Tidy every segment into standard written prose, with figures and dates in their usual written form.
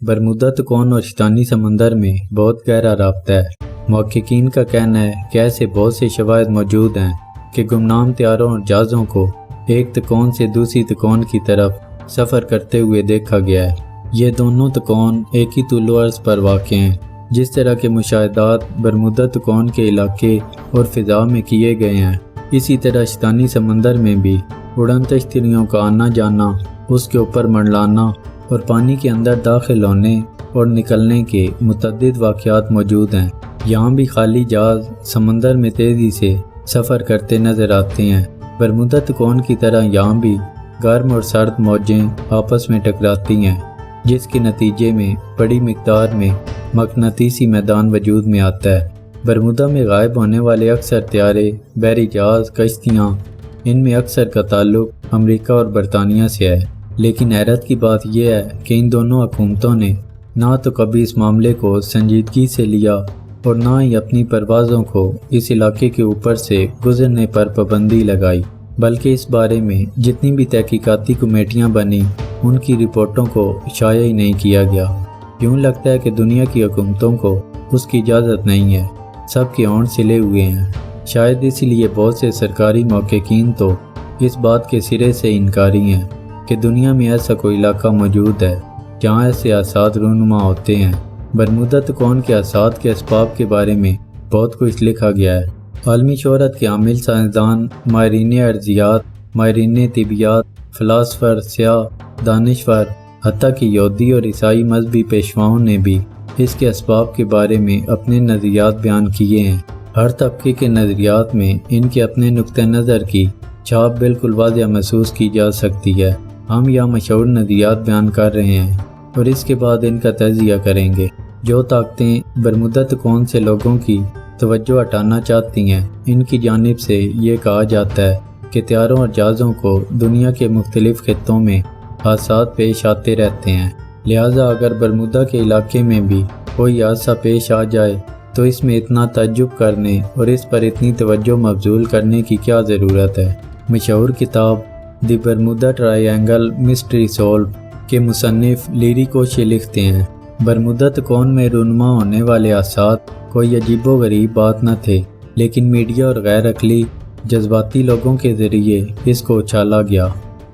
Bermuda تکون اور شیطانی سمندر میں بہت گہرا رابطہ ہے۔ محققین کا کہنا ہے کہ ایسے بہت سے شواہد موجود ہیں کہ گمنام طیاروں اور جہازوں کو ایک تکون سے دوسری تکون کی طرف سفر کرتے ہوئے دیکھا گیا ہے۔ یہ دونوں تکون ایک ہی طول و عرض پر واقع ہیں۔ جس طرح کے مشاہدات برمودا تکون کے علاقے اور فضا میں کیے گئے ہیں، اسی طرح شیطانی سمندر میں بھی اڑن تشتریوں کا آنا جانا، اس کے اوپر منڈلانا اور پانی کے اندر داخل ہونے اور نکلنے کے متعدد واقعات موجود ہیں۔ یہاں بھی خالی جہاز سمندر میں تیزی سے سفر کرتے نظر آتے ہیں۔ برمودا تکون کی طرح یہاں بھی گرم اور سرد موجیں آپس میں ٹکراتی ہیں، جس کے نتیجے میں بڑی مقدار میں مقناطیسی میدان وجود میں آتا ہے۔ برمودا میں غائب ہونے والے اکثر طیارے، بحری جہاز، کشتیاں، ان میں اکثر کا تعلق امریکہ اور برطانیہ سے ہے۔ لیکن حیرت کی بات یہ ہے کہ ان دونوں حکومتوں نے نہ تو کبھی اس معاملے کو سنجیدگی سے لیا اور نہ ہی اپنی پروازوں کو اس علاقے کے اوپر سے گزرنے پر پابندی لگائی، بلکہ اس بارے میں جتنی بھی تحقیقاتی کمیٹیاں بنی ان کی رپورٹوں کو شائع ہی نہیں کیا گیا۔ یوں لگتا ہے کہ دنیا کی حکومتوں کو اس کی اجازت نہیں ہے، سب کے ہونٹ سلے ہوئے ہیں۔ شاید اسی لیے بہت سے سرکاری محققین تو اس بات کے سرے سے انکاری ہیں کہ دنیا میں ایسا کوئی علاقہ موجود ہے جہاں ایسے حادثات رونما ہوتے ہیں۔ برمودا تکون کے حادثات کے اسباب کے بارے میں بہت کچھ لکھا گیا ہے۔ عالمی شہرت کے عامل سائنسدان، ماہرین ارضیات، ماہرین طبیعیات، فلاسفر، سیاح، دانشور، حتیٰ کہ یہودی اور عیسائی مذہبی پیشواؤں نے بھی اس کے اسباب کے بارے میں اپنے نظریات بیان کیے ہیں۔ ہر طبقے کے نظریات میں ان کے اپنے نقطہ نظر کی چھاپ بالکل واضح محسوس کی جا سکتی ہے۔ ہم یہاں مشہور نظریات بیان کر رہے ہیں اور اس کے بعد ان کا تجزیہ کریں گے۔ جو طاقتیں برمودا تکون سے لوگوں کی توجہ ہٹانا چاہتی ہیں، ان کی جانب سے یہ کہا جاتا ہے کہ طیاروں اور جہازوں کو دنیا کے مختلف خطوں میں حادثات پیش آتے رہتے ہیں، لہٰذا اگر برمودا کے علاقے میں بھی کوئی حادثہ پیش آ جائے تو اس میں اتنا تعجب کرنے اور اس پر اتنی توجہ مبذول کرنے کی کیا ضرورت ہے۔ مشہور کتاب the Bermuda triangle mystery solved کے مصنف لیری کوشے لکھتے ہیں، برمودا تکون میں رونما ہونے والے حادثات کوئی عجیب و غریب بات نہ تھے، لیکن میڈیا اور غیر عقلی جذباتی لوگوں کے ذریعے اس کو اچھالا گیا۔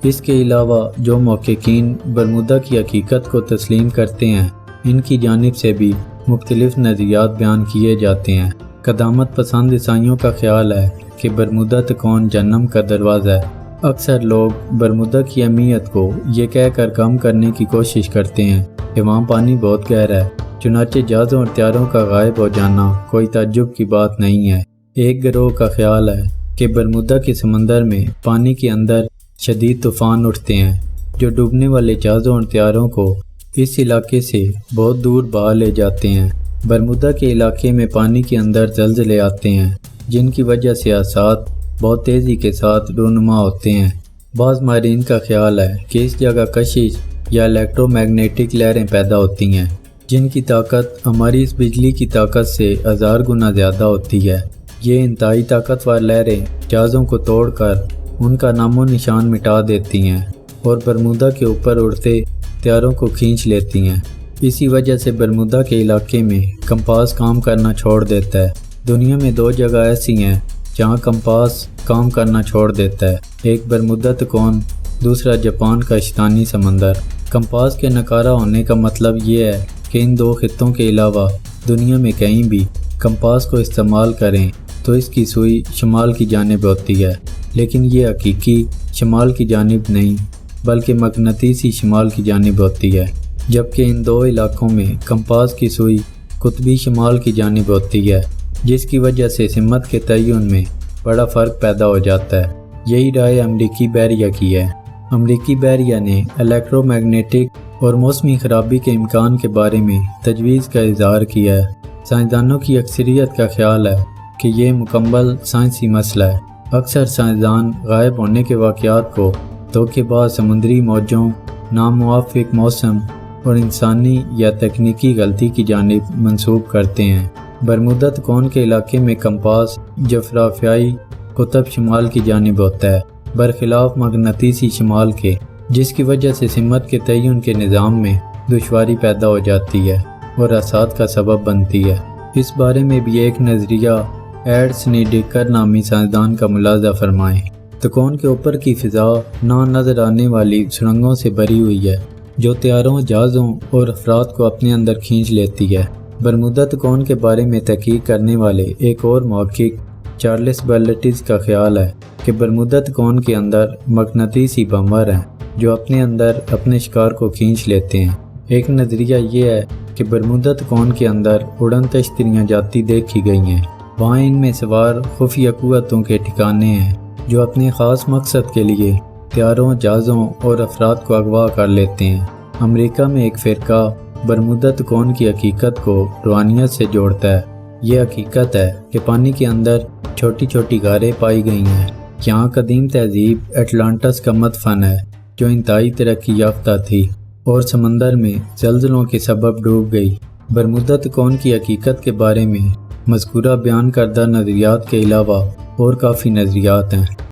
اس کے علاوہ جو محققین برمودا کی حقیقت کو تسلیم کرتے ہیں، ان کی جانب سے بھی مختلف نظریات بیان کیے جاتے ہیں۔ قدامت پسند عیسائیوں کا خیال ہے کہ برمودا تکون جہنم کا دروازہ ہے۔ اکثر لوگ برمودا کی اہمیت کو یہ کہہ کر کم کرنے کی کوشش کرتے ہیں کہ وہاں پانی بہت گہرا ہے، چنانچہ جہازوں اور طیاروں کا غائب ہو جانا کوئی تعجب کی بات نہیں ہے۔ ایک گروہ کا خیال ہے کہ برمودا کے سمندر میں پانی کے اندر شدید طوفان اٹھتے ہیں جو ڈوبنے والے جہازوں اور طیاروں کو اس علاقے سے بہت دور بہا لے جاتے ہیں۔ برمودا کے علاقے میں پانی کے اندر زلزلے آتے ہیں جن کی وجہ سے حادثات بہت تیزی کے ساتھ رونما ہوتے ہیں۔ بعض ماہرین کا خیال ہے کہ اس جگہ کشش یا الیکٹرو میگنیٹک لہریں پیدا ہوتی ہیں جن کی طاقت ہماری اس بجلی کی طاقت سے 1000 گنا زیادہ ہوتی ہے۔ یہ انتہائی طاقتور لہریں جہازوں کو توڑ کر ان کا نام و نشان مٹا دیتی ہیں اور برمودا کے اوپر اڑتے طیاروں کو کھینچ لیتی ہیں۔ اسی وجہ سے برمودا کے علاقے میں کمپاس کام کرنا چھوڑ دیتا ہے۔ دنیا میں 2 جگہ ایسی ہیں جہاں کمپاس کام کرنا چھوڑ دیتا ہے، ایک برمودا تکون، دوسرا جاپان کا شیطانی سمندر۔ کمپاس کے ناکارہ ہونے کا مطلب یہ ہے کہ ان 2 خطوں کے علاوہ دنیا میں کہیں بھی کمپاس کو استعمال کریں تو اس کی سوئی شمال کی جانب ہوتی ہے، لیکن یہ حقیقی شمال کی جانب نہیں بلکہ مقناطیسی شمال کی جانب ہوتی ہے، جبکہ ان 2 علاقوں میں کمپاس کی سوئی قطبی شمال کی جانب ہوتی ہے، جس کی وجہ سے سمت کے تعین میں بڑا فرق پیدا ہو جاتا ہے۔ یہی رائے امریکی بحریہ کی ہے۔ امریکی بحریہ نے الیکٹرو میگنیٹک اور موسمی خرابی کے امکان کے بارے میں تجویز کا اظہار کیا ہے۔ سائنسدانوں کی اکثریت کا خیال ہے کہ یہ مکمل سائنسی مسئلہ ہے۔ اکثر سائنسدان غائب ہونے کے واقعات کو دھوکے باز سمندری موجوں، ناموافق موسم اور انسانی یا تکنیکی غلطی کی جانب منسوب کرتے ہیں۔ برمودا تکون کے علاقے میں کمپاس جغرافیائی قطب شمال کی جانب ہوتا ہے، برخلاف مقناطیسی شمال کے، جس کی وجہ سے سمت کے تعین کے نظام میں دشواری پیدا ہو جاتی ہے اور اسات کا سبب بنتی ہے۔ اس بارے میں بھی ایک نظریہ ایڈسنی ڈیکر نامی سائنسدان کا ملاحظہ فرمائیں۔ تکون کے اوپر کی فضا نہ نظر آنے والی سرنگوں سے بھری ہوئی ہے جو طیاروں، جہازوں اور افراد کو اپنے اندر کھینچ لیتی ہے۔ برمودا تکون کے بارے میں تحقیق کرنے والے ایک اور محقق چارلس بیلٹز کا خیال ہے کہ برمودا تکون کے اندر مقناطیسی بمبر ہیں جو اپنے اندر اپنے شکار کو کھینچ لیتے ہیں۔ ایک نظریہ یہ ہے کہ برمودا تکون کے اندر اڑن تشتریاں جاتی دیکھی گئی ہیں۔ وہاں ان میں سوار خفیہ قوتوں کے ٹھکانے ہیں جو اپنے خاص مقصد کے لیے طیاروں، جہازوں اور افراد کو اغوا کر لیتے ہیں۔ امریکہ میں ایک فرقہ برمودا تکون کی حقیقت کو روحانیت سے جوڑتا ہے۔ یہ حقیقت ہے کہ پانی کے اندر چھوٹی چھوٹی غاریں پائی گئی ہیں۔ یہاں قدیم تہذیب اٹلانٹس کا مدفن ہے جو انتہائی ترقی یافتہ تھی اور سمندر میں زلزلوں کے سبب ڈوب گئی۔ برمودا تکون کی حقیقت کے بارے میں مذکورہ بیان کردہ نظریات کے علاوہ اور کافی نظریات ہیں۔